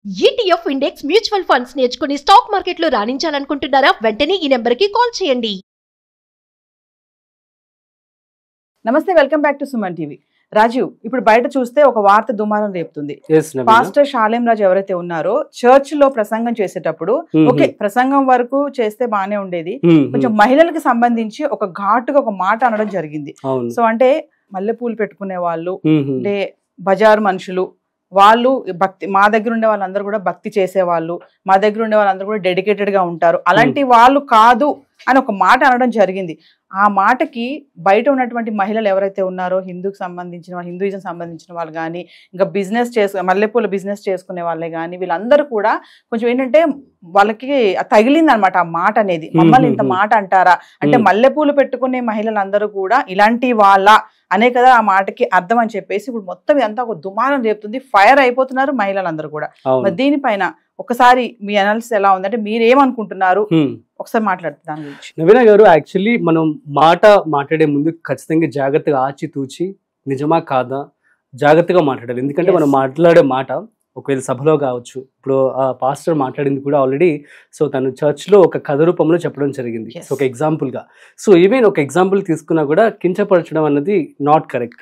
ETF index mutual funds నేర్చుకుని stock మార్కెట్లో రాణించాలనుకుంటున్నారా? వెంటనే ఈ నెంబర్కి కాల్ చేయండి. నమస్తే, welcome back to Suman TV. Rajiv, ఇప్పుడు బయట చూస్తే ఒక వార్త దుమారం రేపుతుంది. పాస్టర్ షాలేం రాజు ఎవరైతే ఉన్నారో చర్చ్ లో ప్రసంగం చేసేటప్పుడు ఓకే, ప్రసంగం వరకు చేస్తే బానే ఉండేది, కొంచెం మహిళలకు సంబంధించి ఒక ఘాటుగా ఒక మాట అనడం జరిగింది. సో అంటే మల్లెపూలు పెట్టుకునే వాళ్ళు, అంటే బజారు మనుషులు, వాళ్ళు భక్తి, మా దగ్గర ఉండే వాళ్ళందరూ కూడా భక్తి చేసేవాళ్ళు, మా దగ్గర ఉండే వాళ్ళందరూ కూడా డెడికేటెడ్ గా ఉంటారు, అలాంటి వాళ్ళు కాదు అని ఒక మాట అనడం జరిగింది. ఆ మాటకి బయట ఉన్నటువంటి మహిళలు ఎవరైతే ఉన్నారో హిందూయిజం సంబంధించిన వాళ్ళు కానీ, ఇంకా మల్లెపూల బిజినెస్ చేసుకునే వాళ్ళే కానీ, వీళ్ళందరూ కూడా కొంచెం ఏంటంటే వాళ్ళకి తగిలింది అనమాట ఆ మాట అనేది. మమ్మల్ని ఇంత మాట అంటారా అంటే, మల్లెపూలు పెట్టుకునే మహిళలందరూ కూడా ఇలాంటి వాళ్ళ అనే కదా ఆ మాటకి అర్థం అని చెప్పేసి ఇప్పుడు మొత్తం ఇదంతా ఒక దుమారం రేపుతుంది. ఫైర్ అయిపోతున్నారు మహిళలందరూ కూడా. మరి దీనిపైన ఒకసారి మీ అనాలిసిస్ ఎలా ఉందంటే, మీరేమనుకుంటున్నారు ఒకసారి మాట్లాడుతుంది దాని గురించి. నవీన గారు, యాక్చువల్లీ మనం మాట్లాడే ముందు ఖచ్చితంగా జాగ్రత్తగా ఆచితూచి నిజమా కాదా జాగ్రత్తగా మాట్లాడాలి. ఎందుకంటే మనం మాట్లాడే మాట ఒకవేళ సభలో కావచ్చు, ఇప్పుడు ఆ పాస్టర్ మాట్లాడింది కూడా ఆల్రెడీ, సో తను చర్చ్ లో ఒక కథ రూపంలో చెప్పడం జరిగింది. సో ఒక ఎగ్జాంపుల్ గా, సో ఈవెన్ ఒక ఎగ్జాంపుల్ తీసుకున్నా కూడా కించపరచడం అన్నది not correct.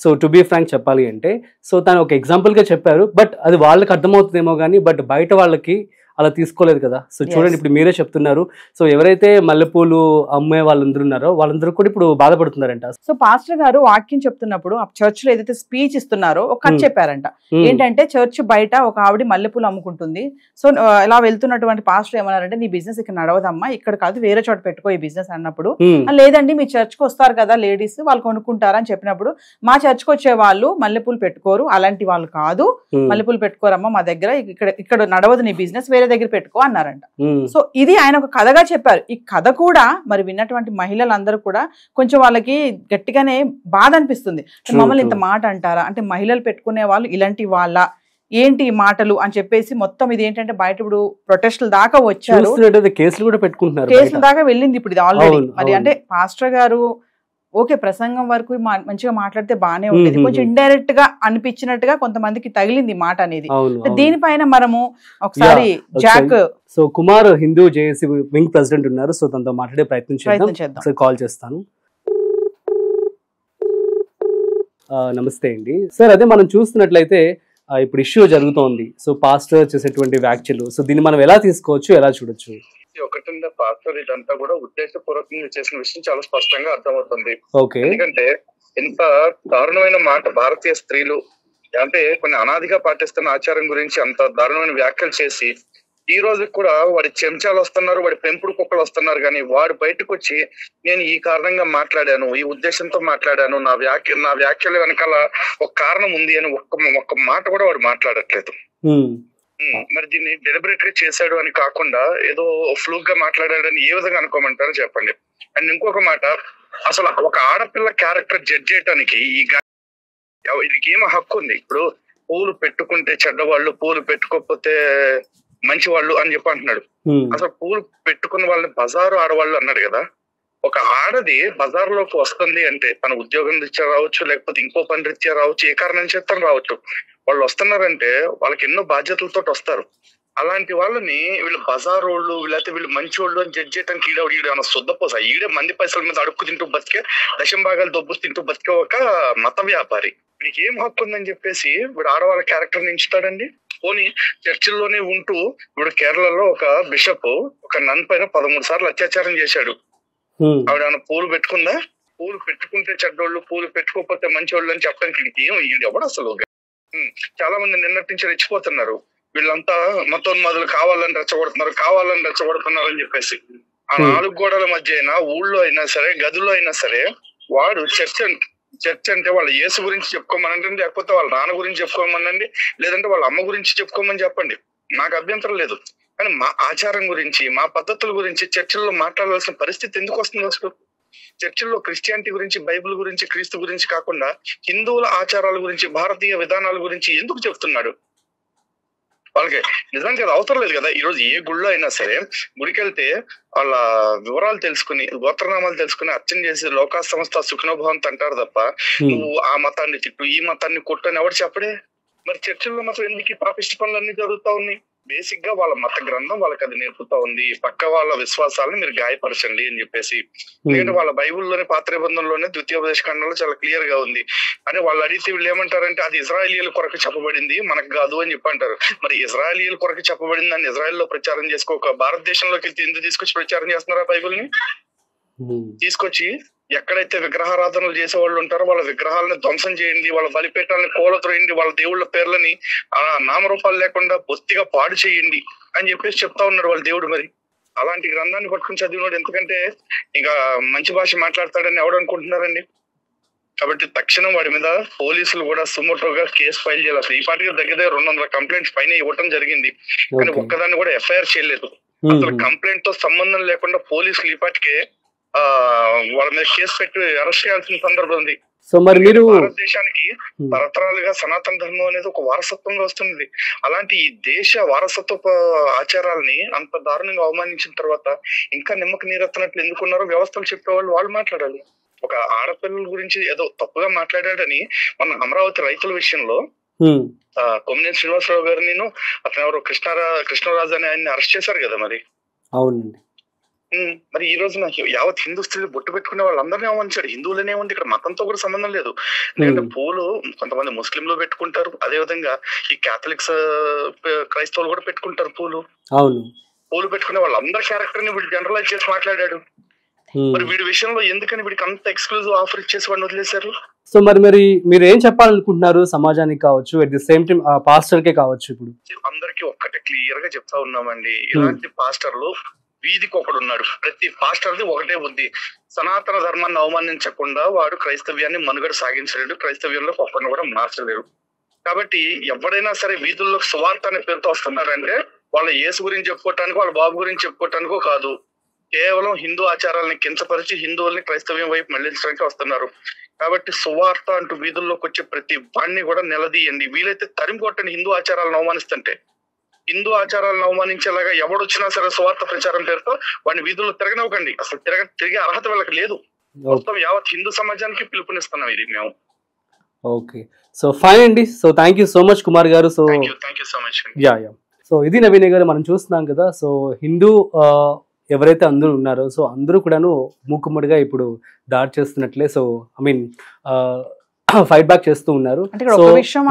So to be frank చెప్పాలి అంటే, సో తను ఒక ఎగ్జాంపుల్ గా చెప్పారు, బట్ అది వాళ్ళకి అర్థమవుతుందేమో కానీ బట్ బయట వాళ్ళకి అలా తీసుకోలేదు కదా. సో చూడండి, ఇప్పుడు మీరే చెప్తున్నారు, సో ఎవరైతే మల్లెపూలు అమ్మే వాళ్ళందరూ ఉన్నారో వాళ్ళందరూ కూడా ఇప్పుడు బాధపడుతున్నారంట. సో పాస్టర్ గారు వాక్యం చెప్తున్నప్పుడు ఆ చర్చ్ లో ఏదైతే స్పీచ్ ఇస్తున్నారో ఒక కథ చెప్పారంట. ఏంటంటే చర్చ్ బయట ఒక ఆవిడ మల్లెపూలు అమ్ముకుంటుంది. సో ఇలా వెళ్తున్నటువంటి పాస్టర్ ఏమన్నారంటే, నీ బిజినెస్ ఇక్కడ నడవదమ్మా, ఇక్కడ కాదు వేరే చోట పెట్టుకో ఈ బిజినెస్ అన్నప్పుడు, లేదండి మీ చర్చ్ కి వస్తారు కదా లేడీస్, వాళ్ళు కొనుక్కుంటారా అని చెప్పినప్పుడు, మా చర్చ్ కి వచ్చే వాళ్ళు మల్లెపూలు పెట్టుకోరు, అలాంటి వాళ్ళు కాదు, మల్లెపూలు పెట్టుకోరమ్మా మా దగ్గర, ఇక్కడ నడవదు నీ బిజినెస్, వేరే దగ్గర పెట్టుకో అన్నారంట. సో ఇది ఆయన ఒక కథగా చెప్పారు. ఈ కథ కూడా మరి విన్నటువంటి మహిళలందరూ కూడా కొంచెం వాళ్ళకి గట్టిగానే బాధ అనిపిస్తుంది. మమ్మల్ని ఇంత మాట అంటారా అంటే, మహిళలు పెట్టుకునే వాళ్ళు ఇలాంటి వాళ్ళ ఏంటి ఈ మాటలు అని చెప్పేసి మొత్తం ఇది ఏంటంటే బయట ఇప్పుడు ప్రొటెస్టుల దాకా వచ్చారు, కేసులు కూడా పెట్టుకుంటున్నారు, కేసుల దాకా వెళ్ళింది ఇప్పుడు ఇది ఆల్రెడీ. మరి అంటే పాస్టర్ గారు ఓకే ప్రసంగం వరకు మంచిగా మాట్లాడితే బానే ఉండేది, కొంచెం ఇండైరెక్ట్ గా అనిపించినట్టుగా కొంతమందికి తగిలింది మాట అనేది. దీనిపైన మనము ఒకసారి Jack, so Kumar Hindu JAC wing president ఉన్నారు, సో తనతో మాట్లాడే ప్రయత్నం చేద్దాం. కాల్ చేస్తాను. నమస్తే అండి సార్. అదే మనం చూస్తున్నట్లయితే ఇప్పుడు ఇష్యూ జరుగుతోంది, సో పాస్టర్ చేసేటువంటి వ్యాఖ్యలు, సో దీన్ని మనం ఎలా తీసుకోవచ్చు, ఎలా చూడొచ్చు? ఒకటి పాస్టర్ ఇదంతా కూడా ఉద్దేశపూర్వకంగా చేసిన విషయం చాలా స్పష్టంగా అర్థమవుతుంది. ఎందుకంటే ఇంత దారుణమైన మాట భారతీయ స్త్రీలు అంటే కొన్ని అనాదిగా పాటిస్తున్న ఆచారం గురించి అంత దారుణమైన వ్యాఖ్యలు చేసి, ఈ రోజు కూడా వాడి చెంచాలు వస్తున్నారు, వాడి పెంపుడు కుక్కలు వస్తున్నారు, కానీ వాడు బయటకు వచ్చి నేను ఈ కారణంగా మాట్లాడాను, ఈ ఉద్దేశంతో మాట్లాడాను, నా వ్యాఖ్యల వెనకాల ఒక కారణం ఉంది అని ఒక్క మాట కూడా వాడు మాట్లాడట్లేదు. మరి దీన్ని డెలిబరేట్ గా చేశాడు అని కాకుండా ఏదో ఫ్లూక్ గా మాట్లాడాడని ఏ విధంగా అనుకోమంటారో చెప్పండి. అండ్ ఇంకొక మాట, అసలు ఒక ఆడపిల్ల క్యారెక్టర్ జడ్జ్ చేయడానికి వీళ్ళకి ఏమో హక్కు ఉంది? ఇప్పుడు పూలు పెట్టుకుంటే చెడ్డవాళ్ళు, పూలు పెట్టుకోకపోతే మంచి వాళ్ళు అని చెప్పి అంటున్నాడు. అసలు పూలు పెట్టుకున్న వాళ్ళని బజారు ఆడవాళ్ళు అన్నాడు కదా. ఒక ఆడది బజార్లోకి వస్తుంది అంటే తన ఉద్యోగం రీత్యా రావచ్చు, లేకపోతే ఇంకో పని రీత్యా రావచ్చు, ఏ కారణం చేత రావచ్చు, వాళ్ళు వస్తున్నారంటే వాళ్ళకి ఎన్నో బాధ్యతలతో వస్తారు. అలాంటి వాళ్ళని వీళ్ళు బజార్ వాళ్ళు లేకపోతే వీళ్ళు మంచి వాళ్ళు అని జడ్జ్ చేయడానికి ఈడేమన్నా శుద్ధపోసా? ఈడే మంది పైసల మీద అడుక్కు తింటూ బతికే, దశం భాగాలు దొబ్బు తింటూ బతికే ఒక మత వ్యాపారి. వీడికి ఏం హక్కు ఉందని చెప్పేసి వీడు ఆడవాళ్ళ క్యారెక్టర్ నించుతాడండి. పోనీ చర్చిల్లోనే ఉంటూ ఇప్పుడు కేరళలో ఒక బిషప్ ఒక నన్ పైన 13 సార్లు అత్యాచారం చేశాడు. ఆవిడ ఏమన్నా పూలు పెట్టుకుందా? పూలు పెట్టుకుంటే చెడ్డోళ్ళు, పూలు పెట్టుకోకపోతే మంచోళ్ళు అని చెప్పడానికి ఏం ఎవడు అసలు? చాలా మంది నిన్నటి నుంచి రెచ్చిపోతున్నారు, వీళ్ళంతా మతోన్మాదులు కావాలని రెచ్చగొడుతున్నారు అని చెప్పేసి. ఆ 4 గోడల మధ్య అయినా, ఊళ్ళో అయినా సరే, గదిలో అయినా సరే, వాడు చర్చ్ అంటే వాళ్ళ యేసు గురించి చెప్పుకోమనండి, లేకపోతే వాళ్ళ నాన్న గురించి చెప్పుకోమనండి, లేదంటే వాళ్ళ అమ్మ గురించి చెప్పుకోమని చెప్పండి, నాకు అభ్యంతరం లేదు. కానీ మా ఆచారం గురించి, మా పద్ధతుల గురించి చర్చిల్లో మాట్లాడాల్సిన పరిస్థితి ఎందుకు వస్తుంది? అసలు చర్చిల్లో క్రిస్టియానిటీ గురించి, బైబిల్ గురించి, క్రీస్తు గురించి కాకుండా హిందువుల ఆచారాల గురించి, భారతీయ విధానాల గురించి ఎందుకు చెప్తున్నాడు? వాళ్ళకి నిజానికి అది అవసరం లేదు కదా. ఈ రోజు ఏ గుళ్ళో అయినా సరే గుడికి వెళ్తే వాళ్ళ వివరాలు తెలుసుకుని, గోత్రనామాలు తెలుసుకుని అర్చన చేసి లోకా సంస్థ సుఖనోభవంత అంటారు తప్ప నువ్వు ఆ మతాన్ని తిట్టు, ఈ మతాన్ని కొట్టు అని ఎవరు చెప్పడే. మరి చర్చిల్లో మాత్రం ఎందుకు ఈ పాపిష్టి పనులన్నీ జరుగుతా ఉన్నాయి? బేసిక్ గా వాళ్ళ మత గ్రంథం వాళ్ళకి అది నేర్పుతా ఉంది, పక్క వాళ్ళ విశ్వాసాలను మీరు గాయపరచండి అని చెప్పేసి. ఎందుకంటే వాళ్ళ బైబుల్లోనే పాత నిబంధనలోనే ద్వితీయోపదేశ ఖండంలో చాలా క్లియర్ గా ఉంది. అంటే వాళ్ళు అడిగితే వీళ్ళు ఏమంటారంటే అది ఇజ్రాయేలీల కొరకు చెప్పబడింది, మనకు కాదు అని చెప్పి అంటారు. మరి ఇజ్రాయేలీల కొరకు చెప్పబడింది అని ఇజ్రాయెల్లో ప్రచారం చేసుకోక భారతదేశంలోకి ఎందుకు తీసుకొచ్చి ప్రచారం చేస్తున్నారా బైబుల్ని? తీసుకొచ్చి ఎక్కడైతే విగ్రహారాధనలు చేసే వాళ్ళు ఉంటారో వాళ్ళ విగ్రహాలను ధ్వంసం చేయండి, వాళ్ళ బలిపీఠాలను కోలత్రోయండి, వాళ్ళ దేవుళ్ళ పేర్లని నామరూపాలు లేకుండా బొత్తిగా పాడు చేయండి అని చెప్పేసి చెప్తా ఉన్నాడు వాళ్ళ దేవుడు. మరి అలాంటి గ్రంథాన్ని పట్టుకుని చదివినాడు ఎందుకంటే ఇంకా మంచి భాష మాట్లాడతాడని ఎవడు అనుకుంటున్నారండి? కాబట్టి తక్షణం వాడి మీద పోలీసులు కూడా సుమోటోగా కేసు ఫైల్ చేయాలి. అసలు ఈ పాటికి దగ్గర 200 కంప్లైంట్స్ పైన ఇవ్వటం జరిగింది, కానీ ఒక్కదాన్ని కూడా ఎఫ్ఐఆర్ చేయలేదు. అసలు కంప్లైంట్ తో సంబంధం లేకుండా పోలీసులు ఈ పాటికే వాళ్ళ మీద కేసు పెట్టి అరెస్ట్ చేయాల్సిన సందర్భం ఉంది. సో మరి మీరు భారతదేశానికి తరతరాలుగా సనాతన ధర్మం అనేది ఒక వారసత్వంగా వస్తుంది. అలాంటి ఈ దేశ వారసత్వ ఆచారాలని అంత దారుణంగా అవమానించిన తర్వాత ఇంకా నిమ్మక నీరెత్తనట్లు ఎందుకున్నారో వ్యవస్థలు చెప్పేవాళ్ళు వాళ్ళు మాట్లాడాలి. ఒక ఆడపిల్లల గురించి ఏదో తప్పుగా మాట్లాడాడని మన అమరావతి రైతుల విషయంలో కొమ్మినేని శ్రీనివాసరావు గారిని అతను ఎవరు కృష్ణరాజు అని ఆయన్ని అరెస్ట్ చేశారు కదా. మరి అవునండి, మరి ఈ రోజున యావత్ హిందూ స్త్రీలు బొట్టు పెట్టుకునే వాళ్ళందరినీ అవమానించాడు. హిందువులనే ఉంది, ఇక్కడ మతంతో కూడా సంబంధం లేదు. ఎందుకంటే పూలు కొంతమంది ముస్లింలు పెట్టుకుంటారు, అదే విధంగా ఈ క్యాథలిక్స్ క్రైస్తవులు కూడా పెట్టుకుంటారు పూలు. అవును, పూలు పెట్టుకునే వాళ్ళందరి క్యారెక్టర్ ని వీడు జనరలైజ్ చేసి మాట్లాడాడు. మరి వీడి విషయంలో ఎందుకని వీడికి అంత ఎక్స్క్లూజివ్ ఆఫర్ ఇచ్చేసి వాడిని వదిలేశారు? సో మరి మీరు ఏం చెప్పాలనుకుంటున్నారు సమాజానికి కావచ్చు, at the same time pastor కే కావచ్చు? ఇప్పుడు అందరికి ఒక్కటే క్లియర్ గా చెప్తా ఉన్నామండి, ఇలాంటి పాస్టర్లు వీధికి ఒకడు ఉన్నాడు. ప్రతి పాస్టర్ది ఒకటే బుద్ధి, సనాతన ధర్మాన్ని అవమానించకుండా వాడు క్రైస్తవ్యాన్ని మనుగడ సాగించలేడు, క్రైస్తవ్యంలో ఒక్కడిని కూడా మార్చలేడు. కాబట్టి ఎవడైనా సరే వీధుల్లో సువార్త అనే పేరుతో వస్తున్నారంటే వాళ్ళ యేసు గురించి చెప్పుకోవటానికి, వాళ్ళ బాబు గురించి చెప్పుకోవటానికో కాదు, కేవలం హిందూ ఆచారాలను కించపరిచి హిందువుల్ని క్రైస్తవ్యం వైపు మళ్లించడానికి వస్తున్నారు. కాబట్టి సువార్త అంటూ వీధుల్లోకి వచ్చే ప్రతి వాడిని కూడా నిలదీయండి, వీలైతే తరిమి కొట్టండి. హిందూ ఆచారాలను అవమానిస్తుంటే, హిందూ ఆచారాలను అవమానించేలాగా ఎవడొచ్చినా సరే స్వార్థ ప్రచారం పేరుతో వాడిని వీధుల్లో తిరగనివ్వకండి. అసలు తిరిగే అర్హత వీళ్ళకి లేదు. మొత్తం యావత్ హిందూ సమాజానికి పిలుపునిస్తున్నాం ఇది మేము. ఓకే, సో ఫైన్ అండి. So thank you so much Kumar గారు. So thank you so much. Yeah. So ఇది నవీన్ గారు మనం చూస్తున్నాం కదా. సో హిందూ ఎవరైతే అందరూ ఉన్నారో సో అందరూ కూడాను మూకుమ్మడిగా ఇప్పుడు దాడి చేస్తున్నట్లే. So I mean fight back చేస్తూ ఉన్నారు. సో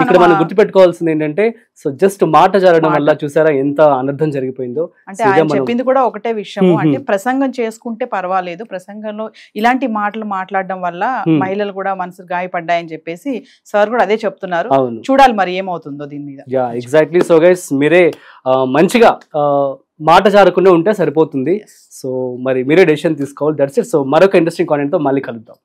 ఇక్కడ మనం గుర్తుపెట్టుకోవాల్సింది ఏంటంటే, సో జస్ట్ మాట జరగడం వల్ల చూసారా ఎంత అనర్థం జరిగిపోయిందో. అంటే ఆయన చెప్పింది కూడా ఒకటే విషయం, అంటే ప్రసంగం చేసుకుంటే పర్వాలేదు, ప్రసంగంలో ఇలాంటి మాటలు మాట్లాడడం వల్ల మహిళలు కూడా మనసు గాయపడ్డాయని చెప్పేసి సార్ కూడా అదే చెప్తున్నారు. చూడాలి మరి ఏమవుతుందో దీని మీద. Yeah, exactly. సో గైస్ మీరే మంచిగా మాట జారకుండా ఉంటే సరిపోతుంది. సో మరి మీరే డెసిషన్ తీసుకోవాలి. That's it. సో మరొక ఇంట్రెస్టింగ్ కాంటెంట్ తో మళ్ళీ కలుద్దాం.